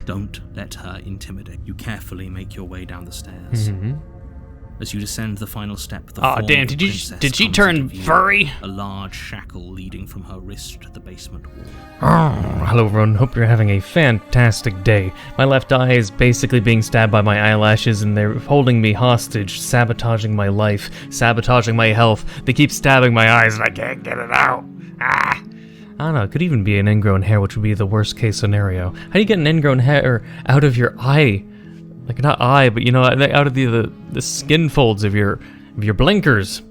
Don't let her intimidate. You carefully make your way down the stairs. As you descend the final step, the form damn, of the did she princess turn comes into view, furry? A large shackle leading from her wrist to the basement wall. Oh, hello everyone, hope you're having a fantastic day. My left eye is basically being stabbed by my eyelashes and they're holding me hostage, sabotaging my life, sabotaging my health. They keep stabbing my eyes and I can't get it out. I don't know, it could even be an ingrown hair, which would be the worst case scenario. How do you get an ingrown hair out of your eye? Like, not eye, but, you know, out of the skin folds of your blinkers.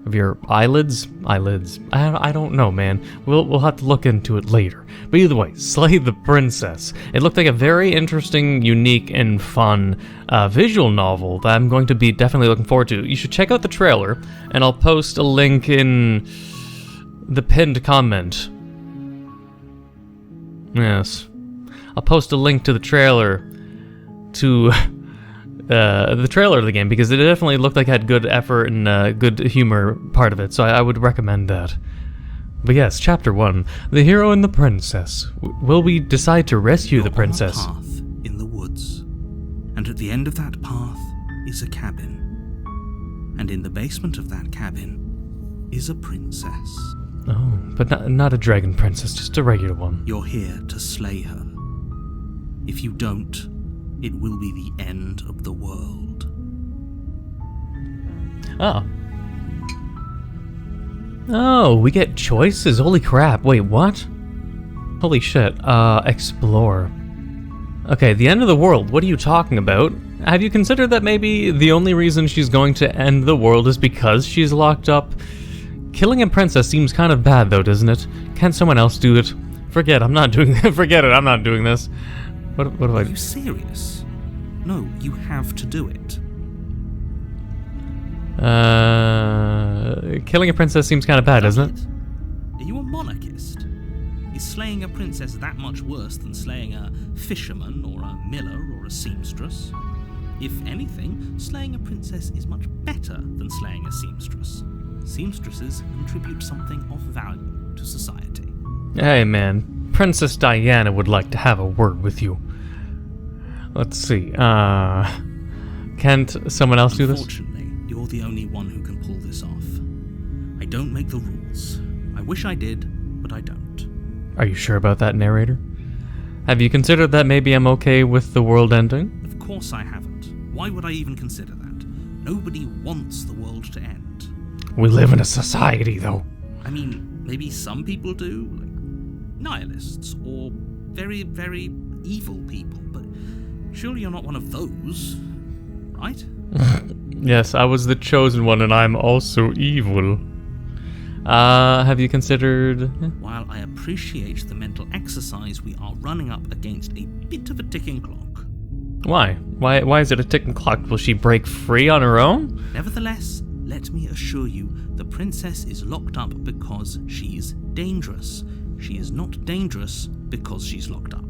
Of your eyelids? Eyelids. I don't know, man. We'll have to look into it later. But either way, Slay the Princess. It looked like a very interesting, unique, and fun visual novel that I'm going to be definitely looking forward to. You should check out the trailer, and I'll post a link in the pinned comment. Yes. I'll post a link to the trailer to the trailer of the game, because it definitely looked like it had good effort and good humor part of it, so I would recommend that. But yes, Chapter 1, The Hero and the Princess. Will we decide to rescue the princess? On a path in the woods, and at the end of that path is a cabin, and in the basement of that cabin is a princess. Oh, but not a dragon princess, just a regular one. You're here to slay her. If you don't, it will be the end of the world. Oh. Oh, we get choices? Holy crap. Wait, what? Holy shit. Explore. Okay, the end of the world. What are you talking about? Have you considered that maybe the only reason she's going to end the world is because she's locked up? Killing a princess seems kind of bad though, doesn't it? Can't someone else do it? Forget, I'm not doing it. Forget it, I'm not doing this. What do I do? Are you serious? No, you have to do it. Killing a princess seems kind of bad, doesn't it? Are you a monarchist? Is slaying a princess that much worse than slaying a fisherman or a miller or a seamstress? If anything, slaying a princess is much better than slaying a seamstress. Seamstresses contribute something of value to society. Hey man, Princess Diana would like to have a word with you. Let's see, can't someone else do this? Unfortunately, you're the only one who can pull this off. I don't make the rules. I wish I did, but I don't. Are you sure about that, narrator? Have you considered that maybe I'm okay with the world ending? Of course I haven't. Why would I even consider that? Nobody wants the world to end. We live in a society, though. I mean, maybe some people do, like nihilists, or very, very evil people, but surely you're not one of those, right? Yes, I was the chosen one, and I'm also evil. Have you considered... While I appreciate the mental exercise, we are running up against a bit of a ticking clock. Why? Why is it a ticking clock? Will she break free on her own? Nevertheless, let me assure you, the princess is locked up because she's dangerous. She is not dangerous because she's locked up.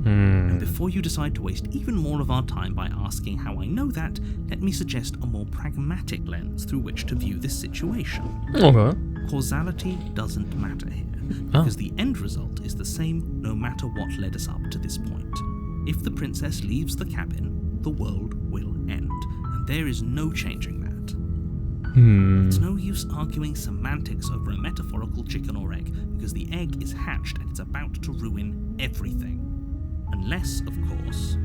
And before you decide to waste even more of our time by asking how I know that, let me suggest a more pragmatic lens through which to view this situation. Okay. Causality doesn't matter here, because the end result is the same no matter what led us up to this point. If the princess leaves the cabin, the world will end, and there is no changing that. It's no use arguing semantics over a metaphorical chicken or egg, because the egg is hatched and it's about to ruin everything. Unless, of course,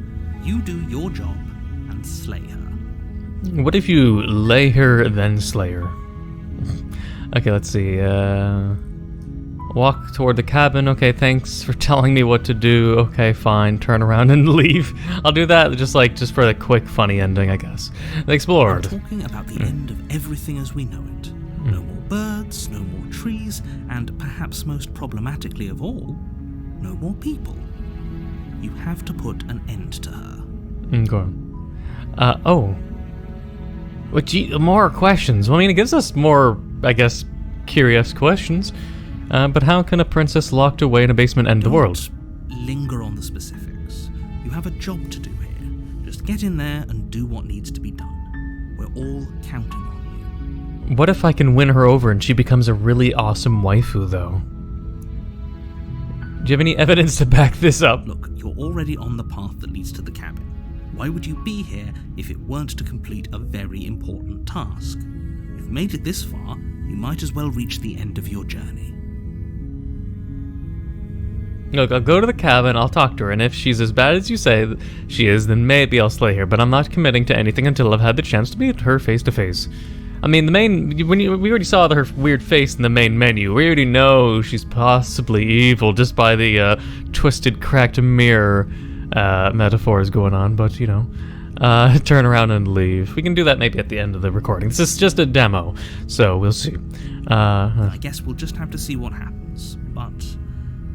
you do your job and slay her. What if you lay her, then slay her? Okay, let's see. Walk toward the cabin. Okay, thanks for telling me what to do. Okay, fine. Turn around and leave. I'll do that just for the quick, funny ending, I guess. The Explorer. I'm talking about the end of everything as we know it. No more birds, no more trees, and perhaps most problematically of all, no more people. You have to put an end to her. Okay. More questions. Well, I mean, it gives us more, I guess, curious questions. But how can a princess locked away in a basement end the world? Linger on the specifics. You have a job to do here. Just get in there and do what needs to be done. We're all counting on you. What if I can win her over and she becomes a really awesome waifu, though? you have any evidence to back this up? Look, you're already on the path that leads to the cabin. Why would you be here if it weren't to complete a very important task? You've made it this far, you might as well reach the end of your journey. Look, I'll go to the cabin, I'll talk to her, and if she's as bad as you say she is, then maybe I'll stay here, but I'm not committing to anything until I've had the chance to meet her face to face. I mean, we already saw her weird face in the main menu. We already know she's possibly evil just by the twisted, cracked mirror metaphors going on, but, you know, turn around and leave. We can do that maybe at the end of the recording. This is just a demo, so we'll see. I guess we'll just have to see what happens, but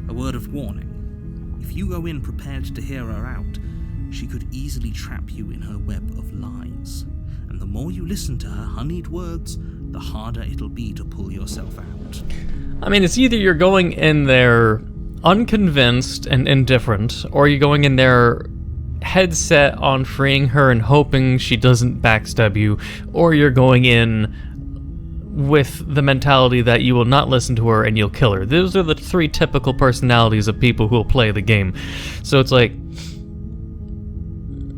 a word of warning. If you go in prepared to hear her out, she could easily trap you in her web of lies. And the more you listen to her honeyed words, the harder it'll be to pull yourself out. I mean, it's either you're going in there unconvinced and indifferent, or you're going in there head set on freeing her and hoping she doesn't backstab you, or you're going in with the mentality that you will not listen to her and you'll kill her. Those are the three typical personalities of people who will play the game. So it's like,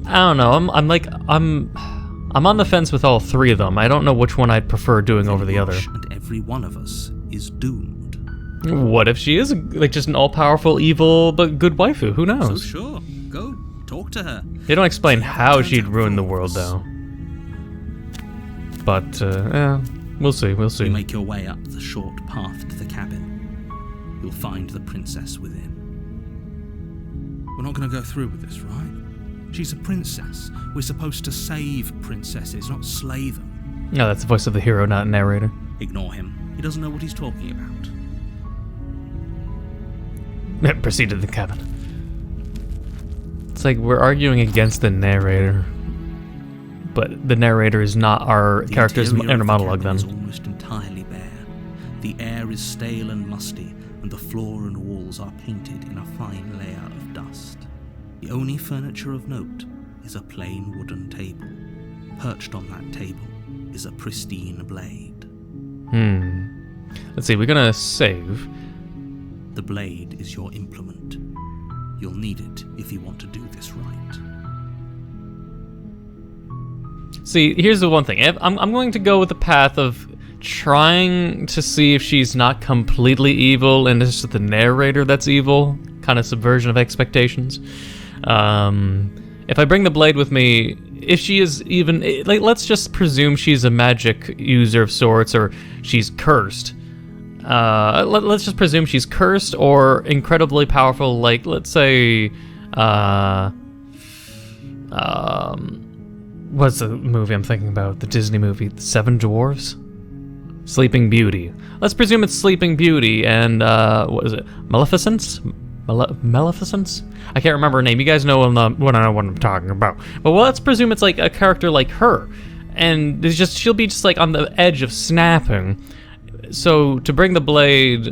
I don't know, I'm on the fence with all three of them. I don't know which one I'd prefer doing over the other. And every one of us is doomed. What if she is like just an all-powerful, evil, but good waifu? Who knows? So sure, go talk to her. They don't explain how she'd ruin the world, though. But, yeah, we'll see. You make your way up the short path to the cabin. You'll find the princess within. We're not going to go through with this, right? She's a princess. We're supposed to save princesses, not slay them. No, that's the voice of the hero, not narrator. Ignore him. He doesn't know what he's talking about. Proceed to the cabin. It's like we're arguing against the narrator, but the narrator is not our character's inner monologue then. The interior of the cabin is almost entirely bare. The air is stale and musty, and the floor and walls are painted in a fine layer of dust. The only furniture of note is a plain wooden table. Perched on that table is a pristine blade. Let's see, we're gonna save. The blade is your implement. You'll need it if you want to do this right. See, here's the one thing. I'm going to go with the path of trying to see if she's not completely evil and it's just the narrator that's evil. Kind of subversion of expectations. If I bring the blade with me, if she is even, like, let's just presume she's a magic user of sorts, or she's cursed. Let's just presume she's cursed or incredibly powerful, like, let's say, what's the movie I'm thinking about? The Disney movie, The Seven Dwarfs? Sleeping Beauty. Let's presume it's Sleeping Beauty and, what is it? Maleficence? Maleficence? I can't remember her name. You guys know what I'm talking about. But well, let's presume it's like a character like her, and she'll be just like on the edge of snapping. So to bring the blade,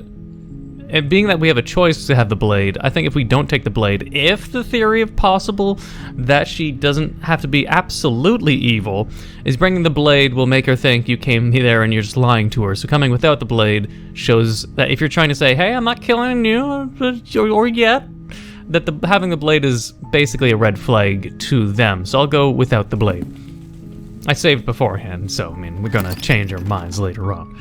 and being that we have a choice to have the blade, I think if we don't take the blade, if the theory of possible that she doesn't have to be absolutely evil is bringing the blade will make her think you came there and you're just lying to her. So coming without the blade shows that if you're trying to say, hey, I'm not killing you, or yet, that having the blade is basically a red flag to them. So I'll go without the blade. I saved beforehand, so I mean, we're gonna change our minds later on.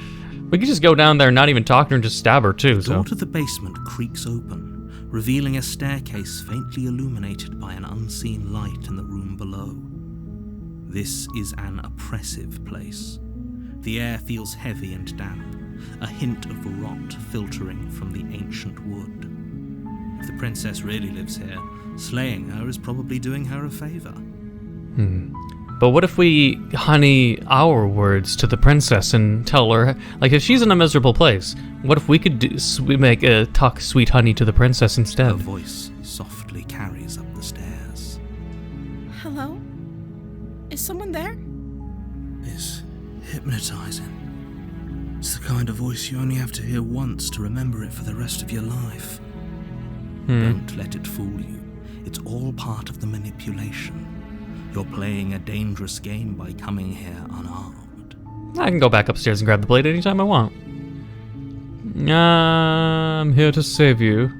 We could just go down there and not even talk to her and just stab her too, The so. door to the basement creaks open, revealing a staircase faintly illuminated by an unseen light in the room below. This is an oppressive place. The air feels heavy and damp, a hint of rot filtering from the ancient wood. If the princess really lives here, slaying her is probably doing her a favor. But what if we honey our words to the princess and tell her, like, if she's in a miserable place, what if we could make a talk sweet honey to the princess instead? Her voice softly carries up the stairs. Hello? Is someone there? It's hypnotizing. It's the kind of voice you only have to hear once to remember it for the rest of your life. Don't let it fool you. It's all part of the manipulation. You're playing a dangerous game by coming here unarmed. I can go back upstairs and grab the blade anytime I want. I'm here to save you.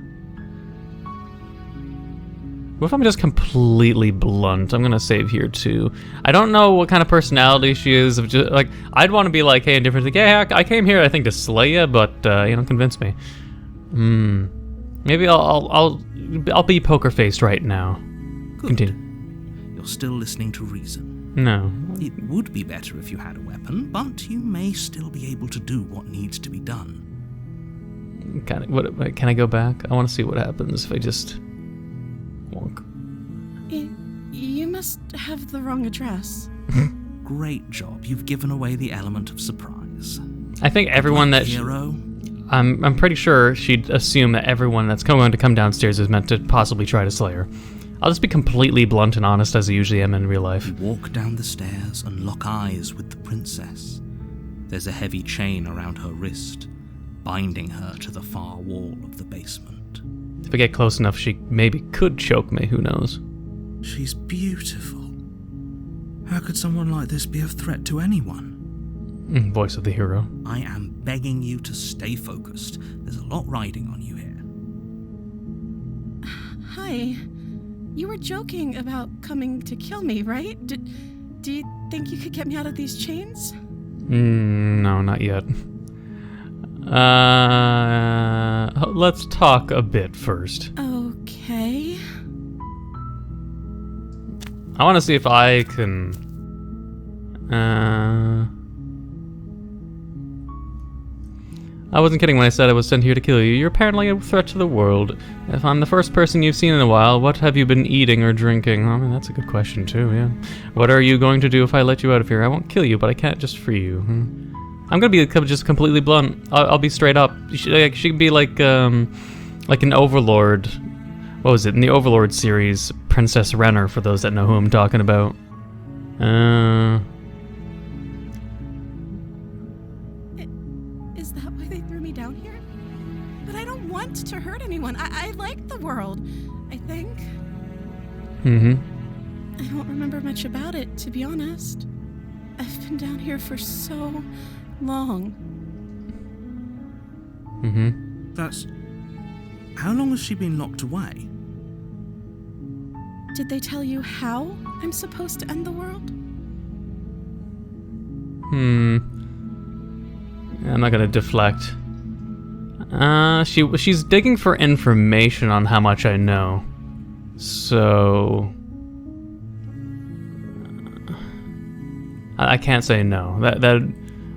What if I'm just completely blunt? I'm gonna save here too. I don't know what kind of personality she is. Of just like, I'd want to be like, hey, indifferent. Like, yeah, I came here, I think, to slay you, but convince me. Maybe I'll be poker faced right now. Good. Continue. You're still listening to reason. No. It would be better if you had a weapon, but you may still be able to do what needs to be done. Can I go back? I want to see what happens if I just walk. You must have the wrong address. Great job. You've given away the element of surprise. I think everyone that hero. I'm pretty sure she'd assume that everyone that's going to come downstairs is meant to possibly try to slay her. I'll just be completely blunt and honest as I usually am in real life. You walk down the stairs and lock eyes with the princess. There's a heavy chain around her wrist, binding her to the far wall of the basement. If I get close enough, she maybe could choke me, who knows? She's beautiful. How could someone like this be a threat to anyone? Voice of the hero. I am begging you to stay focused. There's a lot riding on you here. Hi. You were joking about coming to kill me, right? Do you think you could get me out of these chains? No, not yet. Let's talk a bit first. Okay. I want to see if I can... I wasn't kidding when I said I was sent here to kill you. You're apparently a threat to the world. If I'm the first person you've seen in a while, what have you been eating or drinking? I mean, that's a good question too, yeah. What are you going to do if I let you out of here? I won't kill you, but I can't just free you. I'm gonna be just completely blunt. I'll be straight up. She could be like an overlord. What was it? In the Overlord series, Princess Renner, for those that know who I'm talking about. Is that why they threw me down here? But I don't want to hurt anyone. I like the world, I think. I don't remember much about it, to be honest. I've been down here for so long. That's... How long has she been locked away? Did they tell you how I'm supposed to end the world? I'm not gonna deflect. She's digging for information on how much I know. So... I can't say no. That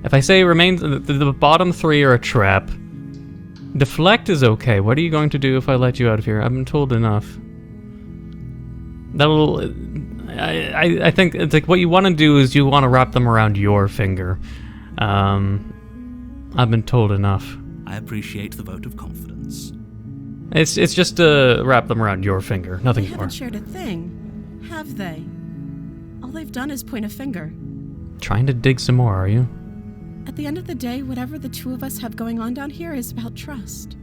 if I say remains, the bottom three are a trap. Deflect is okay. What are you going to do if I let you out of here? I've been told enough. I think it's like what you want to do is you want to wrap them around your finger. I've been told enough. I appreciate the vote of confidence. It's just to wrap them around your finger, nothing They more. haven't shared a thing, have they? All they've done is point a finger. Trying to dig some more, are you? At the end of the day, whatever the two of us have going on down here is about trust.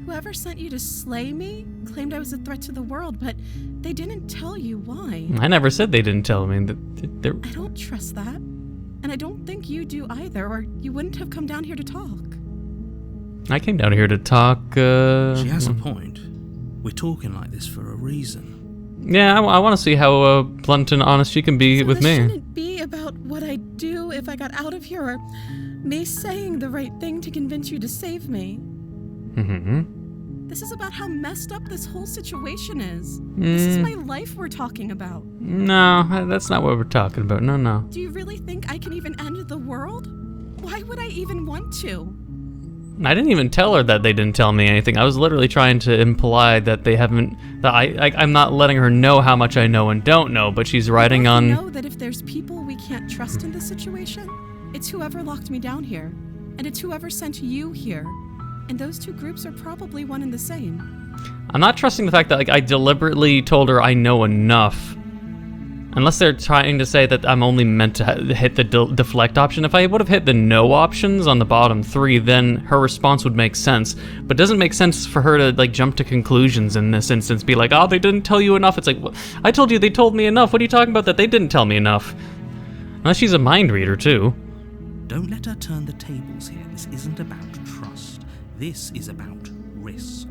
Whoever sent you to slay me claimed I was a threat to the world, but they didn't tell you why. I never said they didn't tell me. I don't trust that. And I don't think you do either, or you wouldn't have come down here to talk. I came down here to talk, She has a point. We're talking like this for a reason. Yeah, I want to see how blunt and honest she can be So with this me. shouldn't be about what I'd do if I got out of here, or me saying the right thing to convince you to save me. This is about how messed up this whole situation is. This is my life we're talking about. No, that's not what we're talking about. No. Do you really think I can even end the world? Why would I even want to? I didn't even tell her that they didn't tell me anything. I was literally trying to imply that they haven't... That I'm not letting her know how much I know and don't know, but she's riding on... I know that if there's people we can't trust in this situation, it's whoever locked me down here. And it's whoever sent you here. And those two groups are probably one and the same. I'm not trusting the fact that I deliberately told her I know enough. Unless they're trying to say that I'm only meant to hit the deflect option. If I would have hit the no options on the bottom three, then her response would make sense. But it doesn't make sense for her to jump to conclusions in this instance. Be like, oh, they didn't tell you enough. It's like, well, I told you they told me enough. What are you talking about that they didn't tell me enough? Unless she's a mind reader too. Don't let her turn the tables here. This isn't about trust. This is about risk.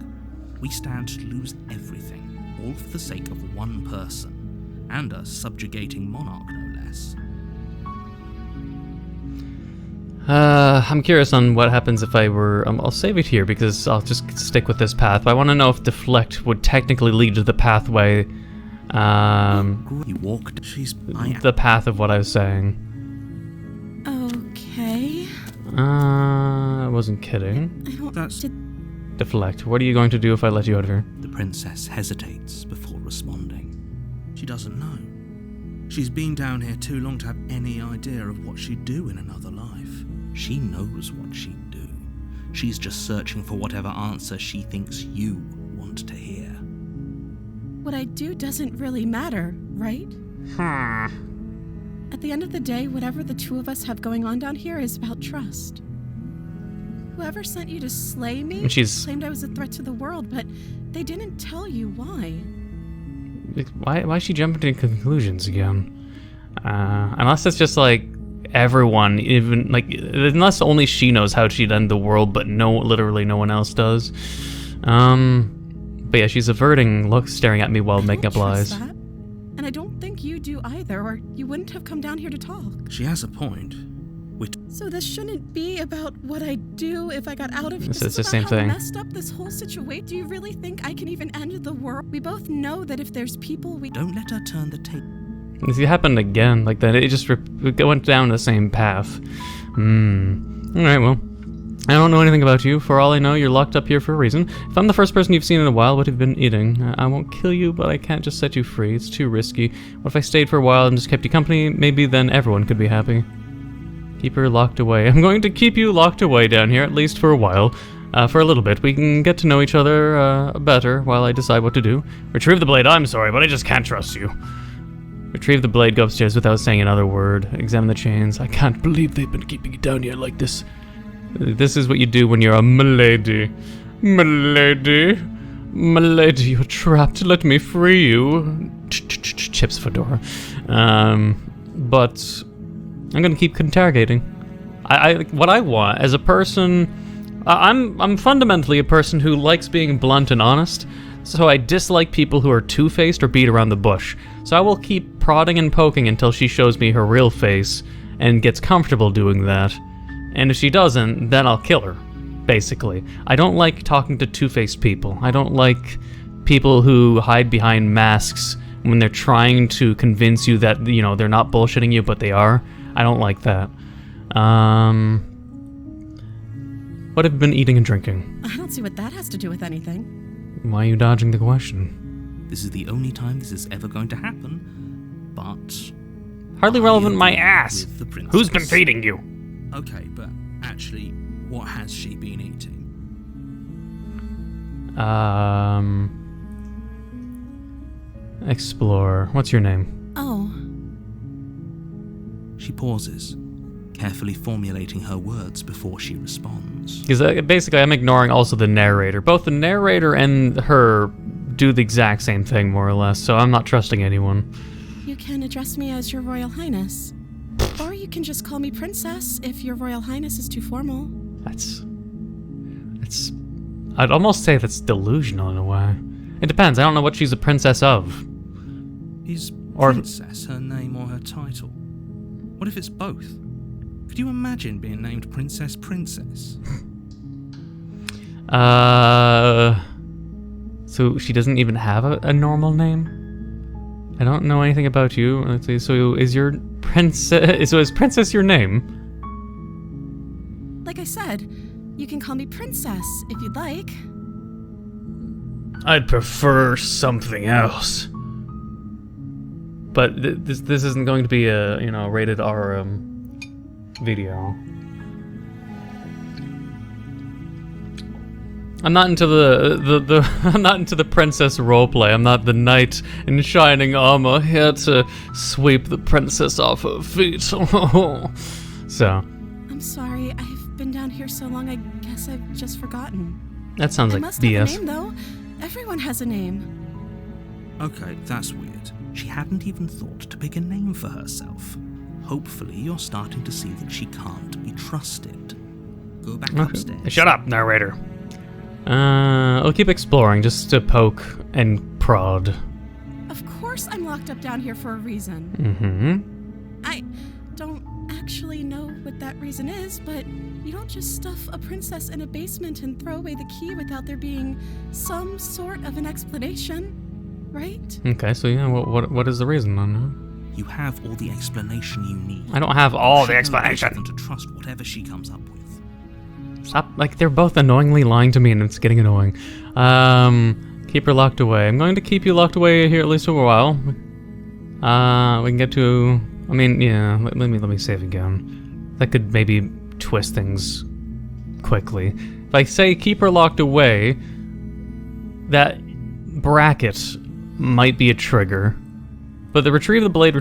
We stand to lose everything. all for the sake of one person, and a subjugating monarch, no less. I'm curious on what happens if I were... I'll save it here because I'll just stick with this path. But I want to know if deflect would technically lead to the pathway. You walked. The path of what I was saying. Okay. I wasn't kidding. Deflect. What are you going to do if I let you out of here? The princess hesitates before responding. She doesn't know. She's been down here too long to have any idea of what she'd do in another life. She knows what she'd do. She's just searching for whatever answer she thinks you want to hear. What I do doesn't really matter, right? At the end of the day, whatever the two of us have going on down here is about trust. Whoever sent you to slay me claimed I was a threat to the world, but they didn't tell you why. Why is she jumping to conclusions again? Unless it's just like everyone, even like unless only she knows how she'd end the world, but literally no one else does. But yeah, she's averting looks, staring at me while making up lies. That. And I don't think you do either, or you wouldn't have come down here to talk. She has a point. So this shouldn't be about what I do if I got out of here. It's the same thing. Messed up this whole situation. Do you really think I can even end the world? We both know that if there's people we... Don't let her turn the tape. It happened again, like that. It just went down the same path. Alright, well. I don't know anything about you. For all I know, you're locked up here for a reason. If I'm the first person you've seen in a while, what have you been eating? I won't kill you, but I can't just set you free. It's too risky. What if I stayed for a while and just kept you company? Maybe then everyone could be happy. Keep her locked away. I'm going to keep you locked away down here, at least for a while. For a little bit. We can get to know each other better while I decide what to do. Retrieve the blade. I'm sorry, but I just can't trust you. Retrieve the blade, go upstairs without saying another word. Examine the chains. I can't believe they've been keeping you down here like this. This is what you do when you're a milady. Milady. Milady, you're trapped. Let me free you. Chips fedora. But I'm gonna keep interrogating. What I want as a person, I'm fundamentally a person who likes being blunt and honest. So I dislike people who are two-faced or beat around the bush. So I will keep prodding and poking until she shows me her real face and gets comfortable doing that. And if she doesn't, then I'll kill her, basically. I don't like talking to two-faced people. I don't like people who hide behind masks when they're trying to convince you that, you know, they're not bullshitting you, but they are. I don't like that. What have you been eating and drinking? I don't see what that has to do with anything. Why are you dodging the question? This is the only time this is ever going to happen, but... Hardly relevant, my ass! Who's been feeding you? Okay, but actually, what has she been eating? Explore. What's your name? Oh. She pauses, carefully formulating her words before she responds. Because basically I'm ignoring also the narrator. Both the narrator and her do the exact same thing, more or less, so I'm not trusting anyone. You can address me as Your Royal Highness. Or you can just call me Princess if Your Royal Highness is too formal. I'd almost say that's delusional in a way. It depends, I don't know what she's a princess of. Is Princess her name or her title? What if it's both? Could you imagine being named Princess? So she doesn't even have a normal name? I don't know anything about you. Let's see, so is your princess... So is Princess your name? Like I said, you can call me Princess if you'd like. I'd prefer something else. But this isn't going to be a, you know, rated R video. I'm not into I'm not into the princess roleplay. I'm not the knight in shining armor here to sweep the princess off her feet. So. I'm sorry. I've been down here so long. I guess I've just forgotten. That sounds like BS. I must have a name, though. Everyone has a name. Okay, that's weird. She hadn't even thought to pick a name for herself. Hopefully, you're starting to see that she can't be trusted. Go back upstairs. Shut up, narrator. I'll keep exploring just to poke and prod. Of course I'm locked up down here for a reason. Mm-hmm. I don't actually know what that reason is, but you don't just stuff a princess in a basement and throw away the key without there being some sort of an explanation, right? Okay, so yeah, what is the reason then? You have all the explanation you need. I don't have all the You explanation. should know better than to trust whatever she comes up with. Stop, like, they're both annoyingly lying to me and it's getting annoying. Keep her locked away. I'm going to keep you locked away here at least for a while. We can get to, I mean, yeah, let me save again. That could maybe twist things quickly. If I say keep her locked away, that bracket might be a trigger. But the retrieve the blade,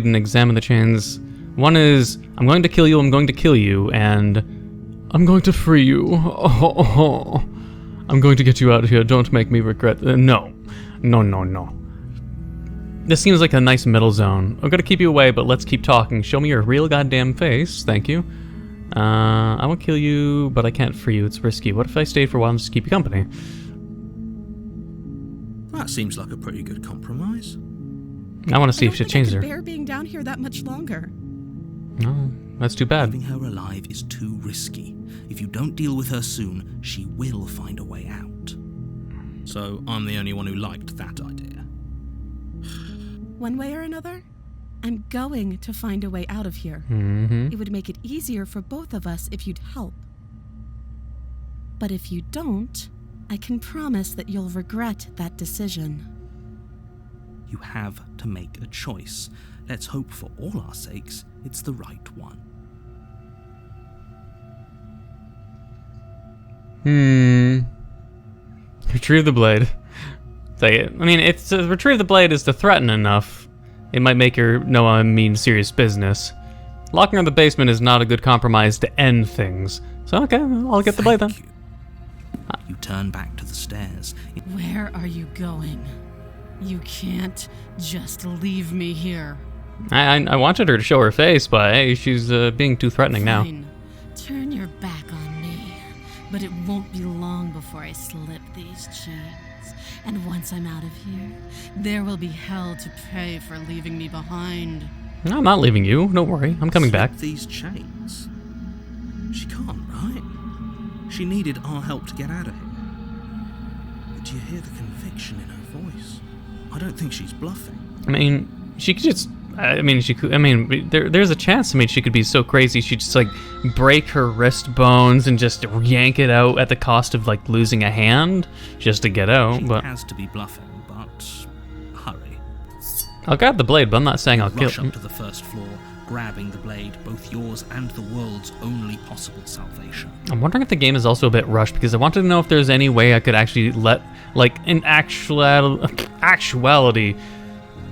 and examine the chains. One is, I'm going to kill you, and I'm going to free you. I'm going to get you out of here, don't make me regret. No. This seems like a nice middle zone. I'm gonna keep you away, but let's keep talking. Show me your real goddamn face, thank you. I won't kill you, but I can't free you, it's risky. What if I stay for a while and just keep you company? That seems like a pretty good compromise. I want to see if she changed her. I bear being down here that much longer. No, that's too bad. Leaving her alive is too risky. If you don't deal with her soon, she will find a way out. So I'm the only one who liked that idea. One way or another, I'm going to find a way out of here. Mm-hmm. It would make it easier for both of us if you'd help. But if you don't, I can promise that you'll regret that decision. You have to make a choice. Let's hope for all our sakes it's the right one. Retrieve the blade. Say it. I mean, it's retrieve the blade is to threaten enough. It might make her know I mean serious business. Locking her in the basement is not a good compromise to end things. So okay, I'll get the blade then. You turn back to the stairs. Where are you going? You can't just leave me here. I wanted her to show her face, but hey, she's being too threatening now. Fine. Turn your back on me. But it won't be long before I slip these chains. And once I'm out of here, there will be hell to pay for leaving me behind. No, I'm not leaving you. Don't worry. I'm coming back. These chains. She can't, right? She needed our help to get out of here. But do you hear the conviction in her voice? I don't think she's bluffing. I mean, she could just... there's a chance, she could be so crazy she'd just, like, break her wrist bones and just yank it out at the cost of, like, losing a hand just to get out, She but... has to be bluffing, but... hurry. I'll grab the blade, but I'm not saying I'll kill... Rush up to the first floor, grabbing the blade, both yours and the world's only possible salvation. I'm wondering if the game is also a bit rushed, because I wanted to know if there's any way I could actually let, like, in actuality,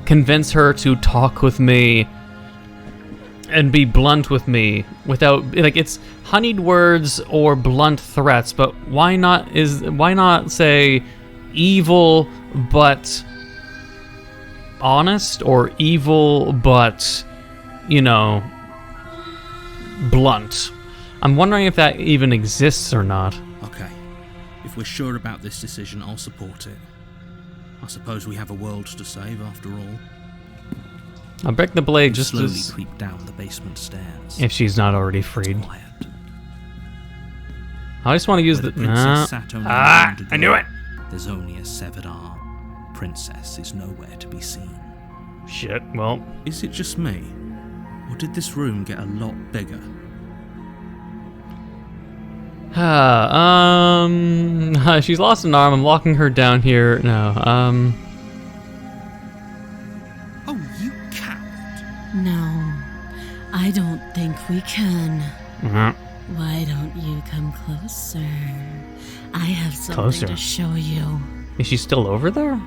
convince her to talk with me and be blunt with me without, like, it's honeyed words or blunt threats, but why not say evil but honest, or evil but, you know, blunt? I'm wondering if that even exists or not. Okay. If we're sure about this decision, I'll support it. I suppose we have a world to save after all. I'll break the blade just slowly as... creep down the basement stairs. if she's not already freed. Quiet. I just want to use Where the... princess sat only a Ah, moment I ago, knew it! There's only a severed arm. Princess is nowhere to be seen. Shit, well... Is it just me? Or did this room get a lot bigger? She's lost an arm. I'm locking her down here. No, Oh, you coward! No, I don't think we can. uh-huh. Why don't you come closer? I have something Closer. to show you. Is she still over there?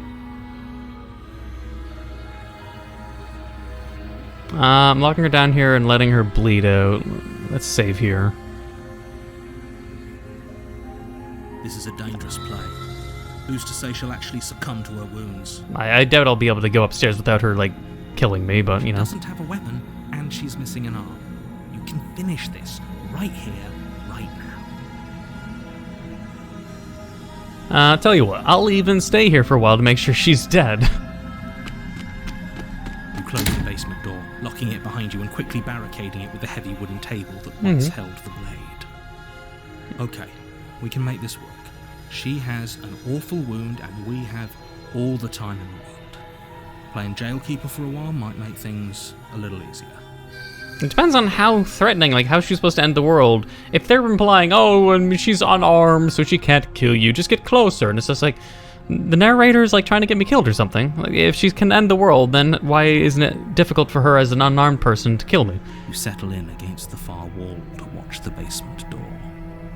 I'm locking her down here and letting her bleed out. Let's save here. This is a dangerous play. Who's to say she'll actually succumb to her wounds? I doubt I'll be able to go upstairs without her, like, killing me, but, you know. She doesn't have a weapon, and she's missing an arm. You can finish this right here, right now. Tell you what, I'll even stay here for a while to make sure she's dead. You close the basement door, locking it behind you and quickly barricading it with the heavy wooden table that once held the blade. Okay, we can make this work. She has an awful wound and we have all the time in the world. Playing jailkeeper for a while might make things a little easier. It depends on how threatening, like how she's supposed to end the world. If they're implying, oh, and she's unarmed, so she can't kill you, just get closer. And it's just like, the narrator's like trying to get me killed or something. Like, if she can end the world, then why isn't it difficult for her as an unarmed person to kill me? You settle in against the far wall to watch the basement door.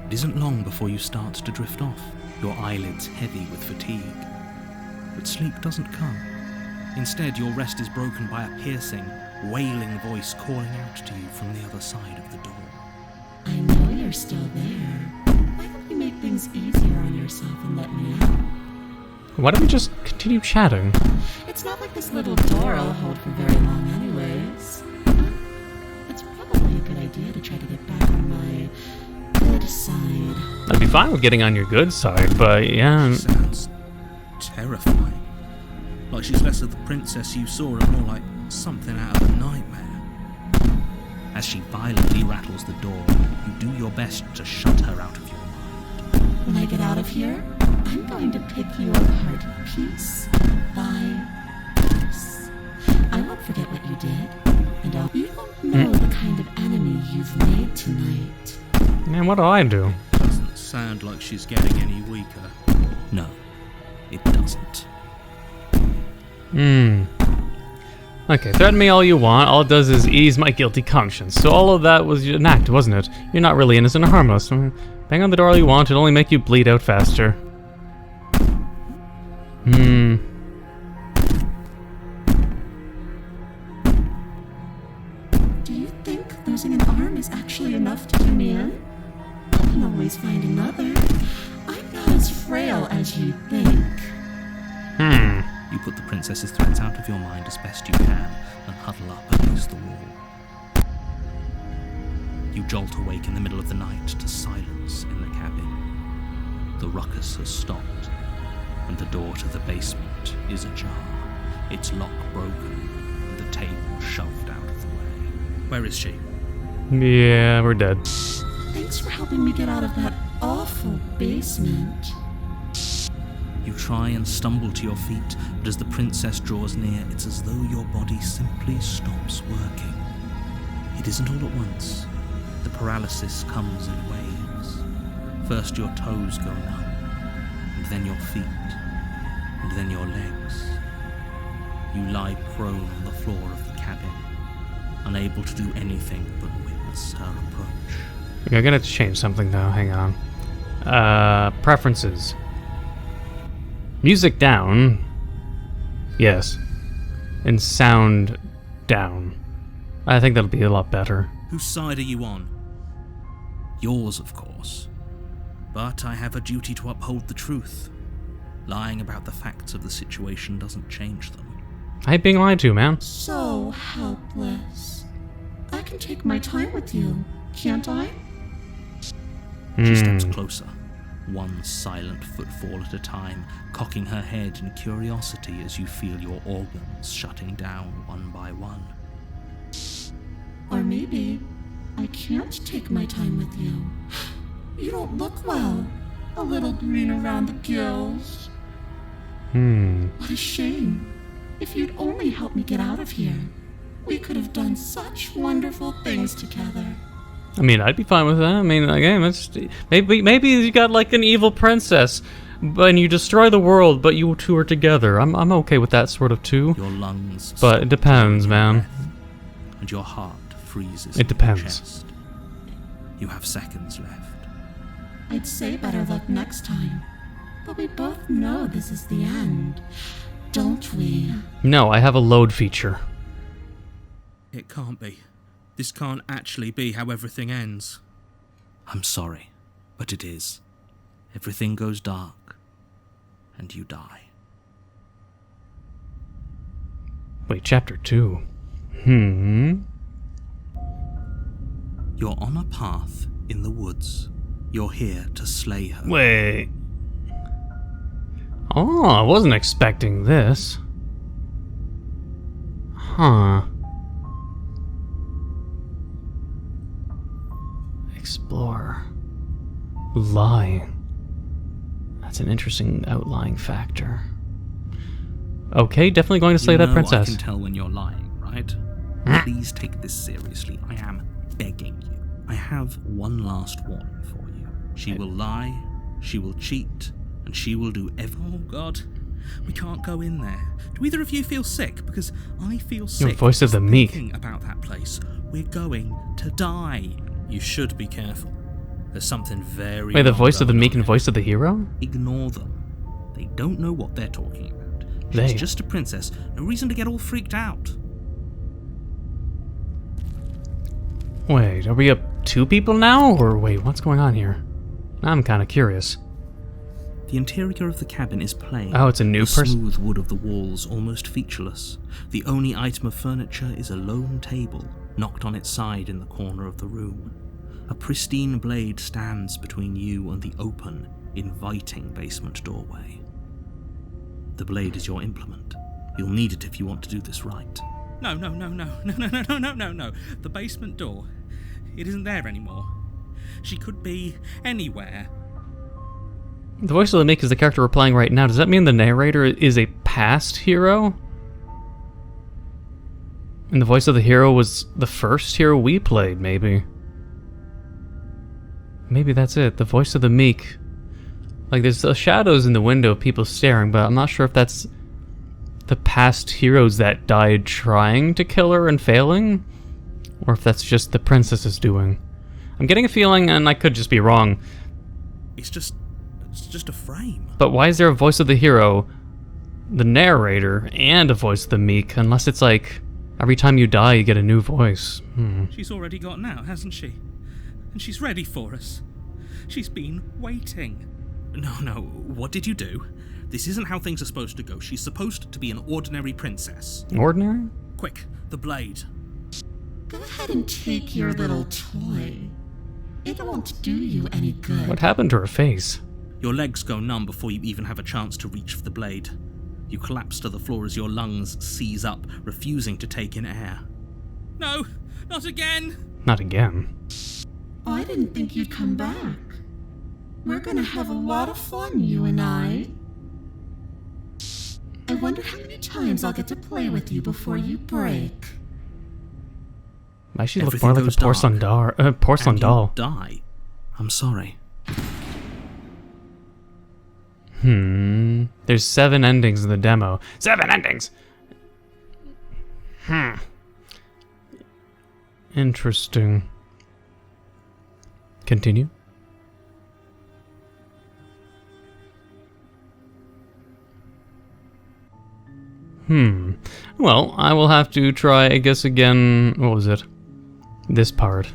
It isn't long before you start to drift off, your eyelids heavy with fatigue. But sleep doesn't come. Instead, your rest is broken by a piercing, wailing voice calling out to you from the other side of the door. I know you're still there. Why don't you make things easier on yourself and let me out? Why don't we just continue chatting? It's not like this little door will hold for very long anyways. It's probably a good idea to try to get back on my good side. I'd be fine with getting on your good side, but yeah. Sounds terrifying. Like she's less of the princess you saw and more like something out of a nightmare. As she violently rattles the door, you do your best to shut her out of your mind. When I get out of here, I'm going to pick you apart piece by piece. I won't forget what you did, and you won't know the kind of enemy you've made tonight. Man, what do I do? Doesn't sound like she's getting any weaker. No, it doesn't. Okay, threaten me all you want. All it does is ease my guilty conscience. So all of that was an act, wasn't it? You're not really innocent or harmless. Bang on the door all you want, it'll only make you bleed out faster. Do you think losing an arm is actually enough to do me in? I can always find another. I'm not as frail as you think. You put the princess's threats out of your mind as best you can and huddle up against the wall. You jolt awake in the middle of the night to silence in the cabin. The ruckus has stopped, and the door to the basement is ajar, its lock broken, and the table shoved out of the way. Where is she? Yeah, we're dead. Thanks for helping me get out of that awful basement. You try and stumble to your feet, but as the princess draws near, it's as though your body simply stops working. It isn't all at once. The paralysis comes in waves. First your toes go numb, and then your feet, and then your legs. You lie prone on the floor of the cabin, unable to do anything but witness her approach. Okay, I'm gonna have to change something though, hang on. Preferences. Music down. Yes. And sound down. I think that'll be a lot better. Whose side are you on? Yours, of course. But I have a duty to uphold the truth. Lying about the facts of the situation doesn't change them. I hate being lied to, man. So helpless. I can take my time with you, can't I? She steps closer, one silent footfall at a time, cocking her head in curiosity as you feel your organs shutting down one by one. Or maybe I can't take my time with you. You don't look well. A little green around the gills. What a shame. If you'd only helped me get out of here, we could have done such wonderful things together. I mean, I'd be fine with that. I mean, again, it's maybe you got like an evil princess, and you destroy the world, but you two are together. I'm okay with that sort of too. Your lungs, but it depends, man. Breath, and your heart freezes. It depends. In your chest. You have seconds left. I'd say better luck next time, but we both know this is the end, don't we? No, I have a load feature. It can't be. This can't actually be how everything ends. I'm sorry, but it is. Everything goes dark, and you die. Wait, chapter 2. You're on a path in the woods. You're here to slay her. Wait. Oh, I wasn't expecting this. Huh. Explore. Lie. That's an interesting outlying factor. Okay, definitely going to slay that princess. I can tell when you're lying, right? Please take this seriously. I am begging you. I have one last warning for you. She will lie, she will cheat, and she will do Oh God, we can't go in there. Do either of you feel sick? Because I feel sick. Your voice of the meek. Thinking about that place. We're going to die. You should be careful. There's something very Wait, the wrong voice of the going meek on and voice of the hero? Ignore them. They don't know what they're talking about. They? She's just a princess. No reason to get all freaked out. Wait, are we up 2 people now? Or wait, what's going on here? I'm kind of curious. The interior of the cabin is plain. Oh, it's a new the person? smooth wood of the walls almost featureless. The only item of furniture is a lone table, knocked on its side in the corner of the room. A pristine blade stands between you and the open, inviting basement doorway. The blade is your implement. You'll need it if you want to do this right. No. The basement door. It isn't there anymore. She could be anywhere. The voice of the meek is the character we're playing right now. Does that mean the narrator is a past hero? And the voice of the hero was the first hero we played, maybe. Maybe that's it. The voice of the meek. Like, there's the shadows in the window of people staring, but I'm not sure if that's the past heroes that died trying to kill her and failing, or if that's just the princess's doing. I'm getting a feeling, and I could just be wrong. It's just a frame. But why is there a voice of the hero, the narrator, and a voice of the meek, unless it's like every time you die you get a new voice? She's already gotten out, hasn't she? And she's ready for us. She's been waiting. No, what did you do? This isn't how things are supposed to go. She's supposed to be an ordinary princess. Ordinary? Quick, the blade. Go ahead and take your little toy. It won't do you any good. What happened to her face? Your legs go numb before you even have a chance to reach for the blade. You collapse to the floor as your lungs seize up, refusing to take in air. No, not again! Not again. I didn't think you'd come back. We're gonna have a lot of fun, you and I. I wonder how many times I'll get to play with you before you break. Why she look Everything more like a goes porcelain and doll? You die. I'm sorry. There's 7 endings in the demo. 7 endings! Interesting. Continue. Well, I will have to try, I guess, again. What was it? This part.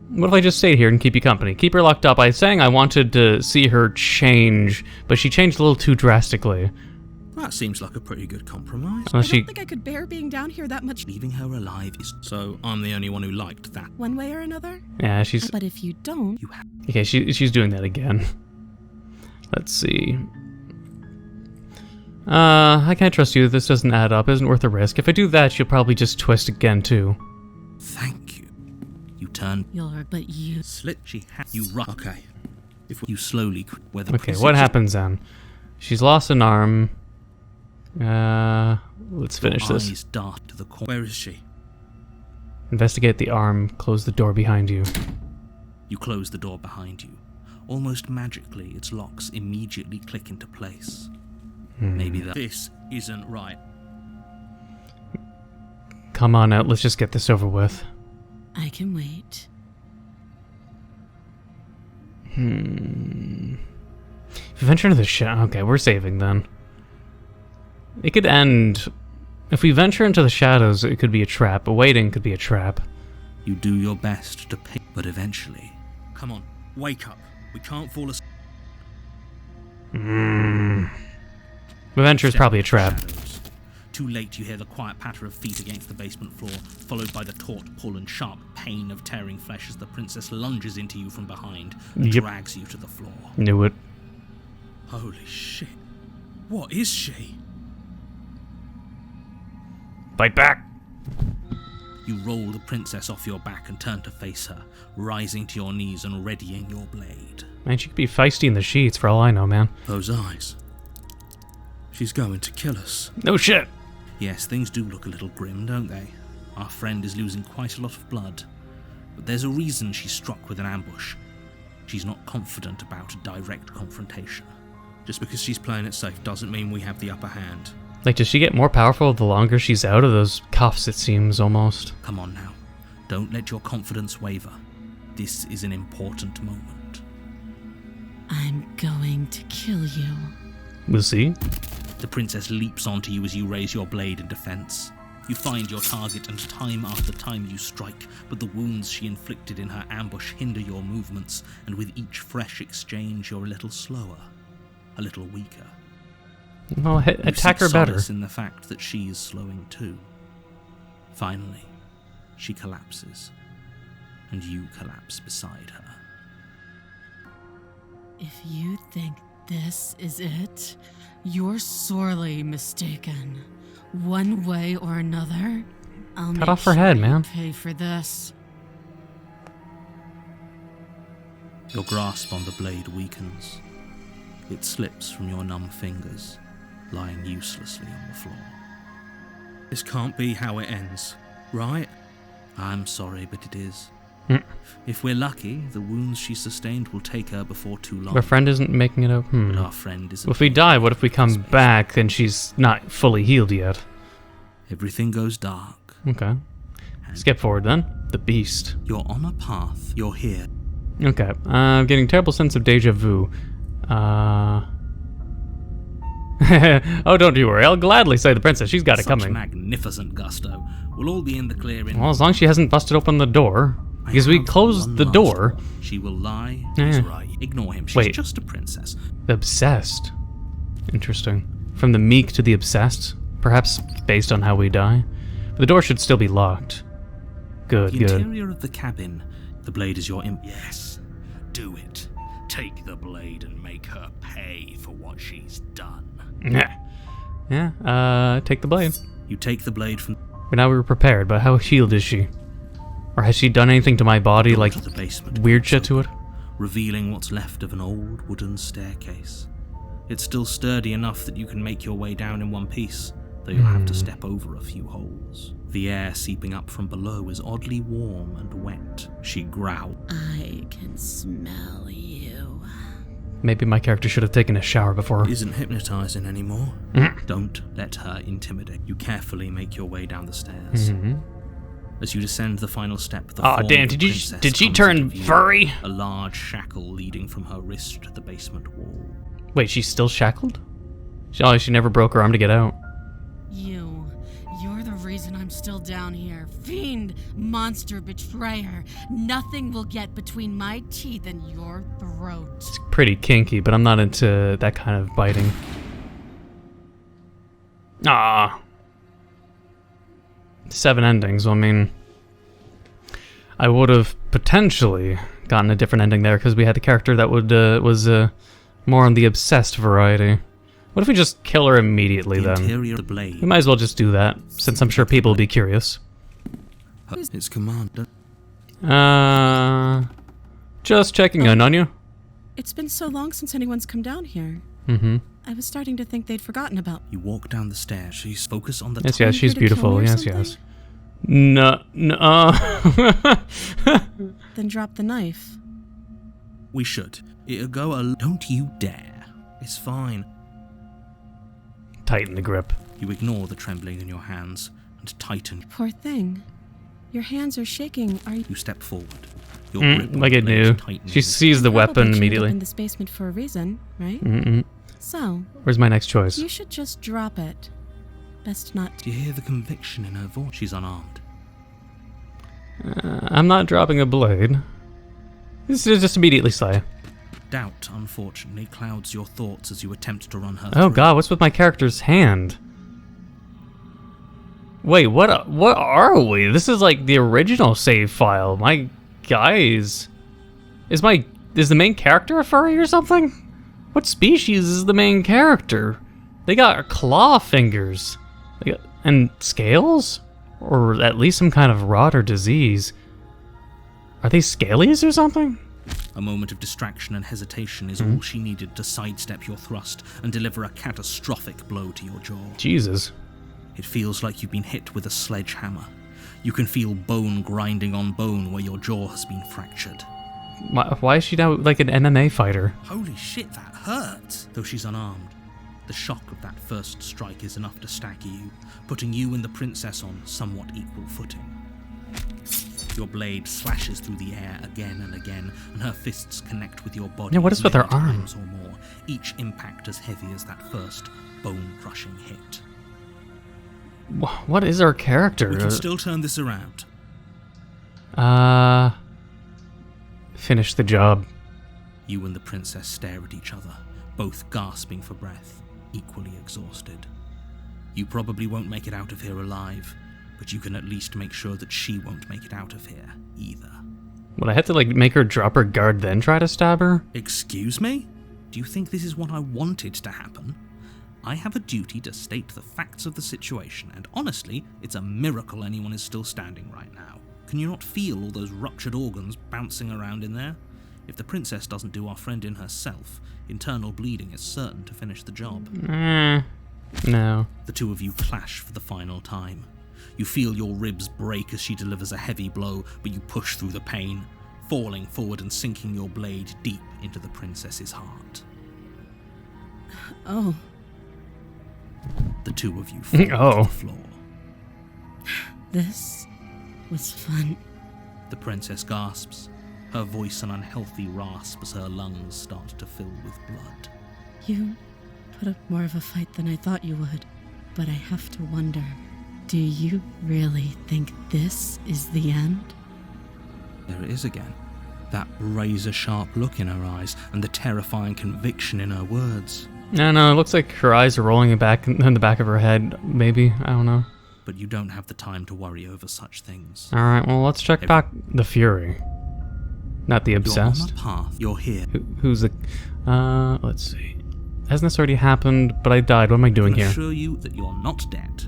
What if I just stayed here and keep you company? Keep her locked up. I was saying I wanted to see her change, but she changed a little too drastically. That seems like a pretty good compromise. Unless I don't think I could bear being down here that much. Leaving her alive is... So, I'm the only one who liked that. One way or another. Yeah, she's... But if you don't... You have... Okay, she's doing that again. Let's see. I can't trust you. This doesn't add up. It isn't worth the risk. If I do that, she'll probably just twist again, too. Thank you. You turn... But you... Slit, she had... You run. Okay. If you slowly... Where the Okay, what happens then? She's lost an arm. Let's finish this. Eyes dart to the corner. Where is she? Investigate the arm. Close the door behind you. You close the door behind you. Almost magically, its locks immediately click into place. Maybe that... This isn't right. Come on out. Let's just get this over with. I can wait. If we venture into the shadow... Okay, we're saving then. It could end... If we venture into the shadows, it could be a trap. Waiting could be a trap. You do your best to pick, but eventually... Come on, wake up. We can't fall asleep. Venture is probably a trap. Shadows. Too late, you hear the quiet patter of feet against the basement floor, followed by the taut pull and sharp pain of tearing flesh as the princess lunges into you from behind and drags you to the floor. Knew it. Holy shit. What is she? Fight back! You roll the princess off your back and turn to face her, rising to your knees and readying your blade. Man, she could be feisty in the sheets for all I know, man. Those eyes. She's going to kill us. No shit! Yes, things do look a little grim, don't they? Our friend is losing quite a lot of blood. But there's a reason she's struck with an ambush. She's not confident about a direct confrontation. Just because she's playing it safe doesn't mean we have the upper hand. Like, does she get more powerful the longer she's out of those cuffs, it seems, almost? Come on now. Don't let your confidence waver. This is an important moment. I'm going to kill you. We'll see. The princess leaps onto you as you raise your blade in defense. You find your target, and time after time you strike, but the wounds she inflicted in her ambush hinder your movements, and with each fresh exchange you're a little slower, a little weaker. Well, attack her better. In the fact that she is slowing too. Finally, she collapses, and you collapse beside her. If you think this is it, you're sorely mistaken. One way or another, I'll cut off her head, man. Pay for this. Your grasp on the blade weakens. It slips from your numb fingers, lying uselessly on the floor. This can't be how it ends, right? I'm sorry, but it is. If we're lucky, the wounds she sustained will take her before too long. Our friend isn't making it up. But our friend isn't. If we die, what if we come back and she's not fully healed yet? Everything goes dark. Okay. Skip forward then. The beast. You're on a path. You're here. Okay. I'm getting a terrible sense of deja vu. Oh, don't you worry. I'll gladly say the princess. She's got it Such coming. Magnificent gusto. We'll all be in the clear in. Well, as long as she hasn't busted open the door. Because we closed the door. She will lie. Yeah. He's right. Ignore him. She's just a princess. Obsessed. Interesting. From the meek to the obsessed. Perhaps based on how we die. But the door should still be locked. Good, The good. interior of the cabin. The blade is your Yes. Do it. Take the blade and make her pay for what she's done. Yeah, take the blade. You take the blade from But now we were prepared, but how healed is she? Or has she done anything to my body, like the basement, weird shit to it? revealing what's left of an old wooden staircase. It's still sturdy enough that you can make your way down in one piece, though you'll have to step over a few holes. The air seeping up from below is oddly warm and wet. She growls. I can smell you. Maybe my character should have taken a shower before. Isn't hypnotizing anymore. Don't let her intimidate. You carefully make your way down the stairs. As you descend the final step, the form damn, of the did princess she comes turn into view, furry? A large shackle leading from her wrist to the basement wall. Wait, she's still shackled? She never broke her arm to get out. You're the reason I'm still down here. Fiend, monster, betrayer. Nothing will get between my teeth and your throat. It's pretty kinky, but I'm not into that kind of biting. Ah. 7 endings, well, I mean... I would have potentially gotten a different ending there, because we had a character that was more on the obsessed variety. What if we just kill her immediately, The then? interior of the blade. We might as well just do that, since I'm sure people will be curious. Its commander. Just checking in on you. It's been so long since anyone's come down here. I was starting to think they'd forgotten about me. You walk down the stairs. She's focused on the Yes, top. yes, she's here to kill beautiful. me or Yes, something? yes. No. Then drop the knife. We should. It'll go a... Don't you dare. It's fine. Tighten the grip. You ignore the trembling in your hands and tighten. Poor thing. Your hands are shaking. Are you? You step forward. Your grip on Like the I blade knew. tightening She as- sees the Probably weapon chained up immediately. in this basement for a reason, right? So, Where's my next choice? you should just drop it. Best not. Do you hear the conviction in her voice? She's unarmed. I'm not dropping a blade. This is just immediately slay. Doubt, unfortunately, clouds your thoughts as you attempt to run her Oh through. god, what's with my character's hand? Wait, what are we? This is like the original save file. My guys. Is the main character a furry or something? What species is the main character? They got claw fingers. And scales? Or at least some kind of rot or disease. Are they scalies or something? A moment of distraction and hesitation is all she needed to sidestep your thrust and deliver a catastrophic blow to your jaw. Jesus. It feels like you've been hit with a sledgehammer. You can feel bone grinding on bone where your jaw has been fractured. Why is she now like an MMA fighter? Holy shit, that hurts! Though she's unarmed, the shock of that first strike is enough to stagger you, putting you and the princess on somewhat equal footing. Your blade slashes through the air again and again, and her fists connect with your body. Yeah, what is with her 11 arm? times or more, each impact as heavy as that first bone-crushing hit. What is her character? We can still turn this around. Finish the job. You and the princess stare at each other, both gasping for breath, equally exhausted. You probably won't make it out of here alive, but you can at least make sure that she won't make it out of here, either. Would I have to, like, make her drop her guard then try to stab her? Excuse me? Do you think this is what I wanted to happen? I have a duty to state the facts of the situation, and honestly, it's a miracle anyone is still standing right now. Can you not feel all those ruptured organs bouncing around in there? If the princess doesn't do our friend in herself, internal bleeding is certain to finish the job. No. The two of you clash for the final time. You feel your ribs break as she delivers a heavy blow, but you push through the pain, falling forward and sinking your blade deep into the princess's heart. Oh. The two of you fall to the floor. This was fun. The princess gasps, her voice an unhealthy rasp as her lungs start to fill with blood. You put up more of a fight than I thought you would, but I have to wonder, do you really think this is the end? There it is again. That razor-sharp look in her eyes and the terrifying conviction in her words. No, it looks like her eyes are rolling back in the back of her head, maybe. I don't know. But you don't have the time to worry over such things. Alright, well, let's check back the Fury. Not the Obsessed. You're on a path. You're here. Who's the... let's see. Hasn't this already happened? But I died. What am I doing here? I assure you that you're not dead.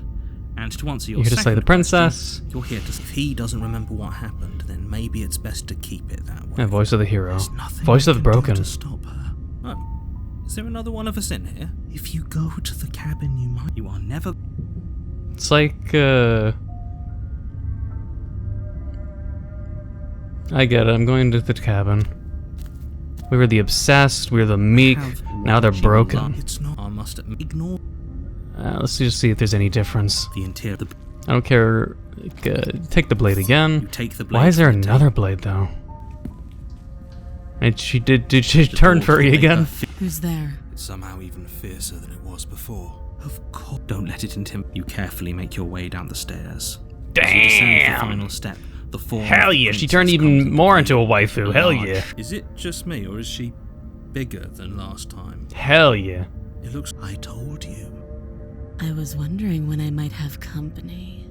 And to answer your You're here to slay the princess. Question, you're here to... If he doesn't remember what happened, then maybe it's best to keep it that way. Yeah, voice of the hero. There's nothing Voice you of the can do broken. to stop her. Oh. Is there another one of us in here? If you go to the cabin, you might... You are never... It's like, I get it. I'm going to the cabin. We were the obsessed. We were the meek. Now they're broken. It's not... I must ignore... Let's just see if there's any difference. The interior... I don't care. Take the blade again. You take the blade. Why is there another blade, though? And she did she turn furry again? Who's there? It's somehow even fiercer than it was before. Of course. Don't let it intimidate. You carefully make your way down the stairs. As you descend the final step, the form Hell yeah, she turned even more into a waifu. Hell yeah. Is it just me, or is she bigger than last time? Hell yeah. It looks... I told you. I was wondering when I might have company.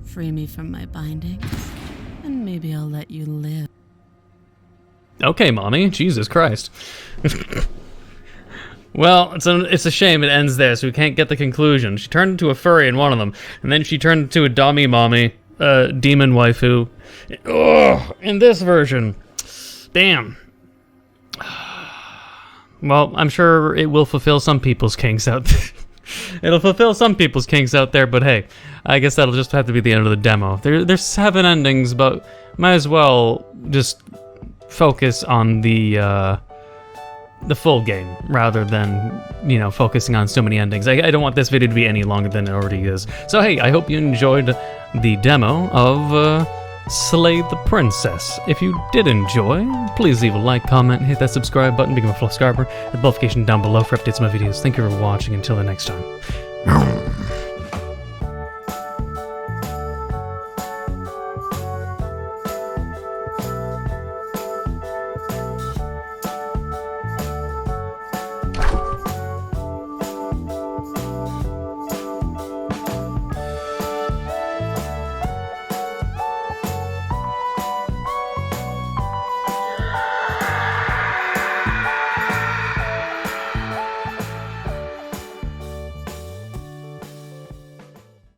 Free me from my binding, and maybe I'll let you live. Okay, mommy. Jesus Christ. Well, it's a shame it ends there, so we can't get the conclusion. She turned into a furry in one of them, and then she turned into a Dommy Mommy, demon waifu. Ugh, in this version. Damn. Well, I'm sure it will fulfill some people's kinks out there. It'll fulfill some people's kinks out there, but hey, I guess that'll just have to be the end of the demo. There's 7 endings, but might as well just focus on the full game rather than, focusing on so many endings. I don't want this video to be any longer than it already is. So hey, I hope you enjoyed the demo of Slay the Princess. If you did enjoy, please leave a like, comment, hit that subscribe button, become a subscriber, the notification down below for updates on my videos. Thank you for watching. Until the next time.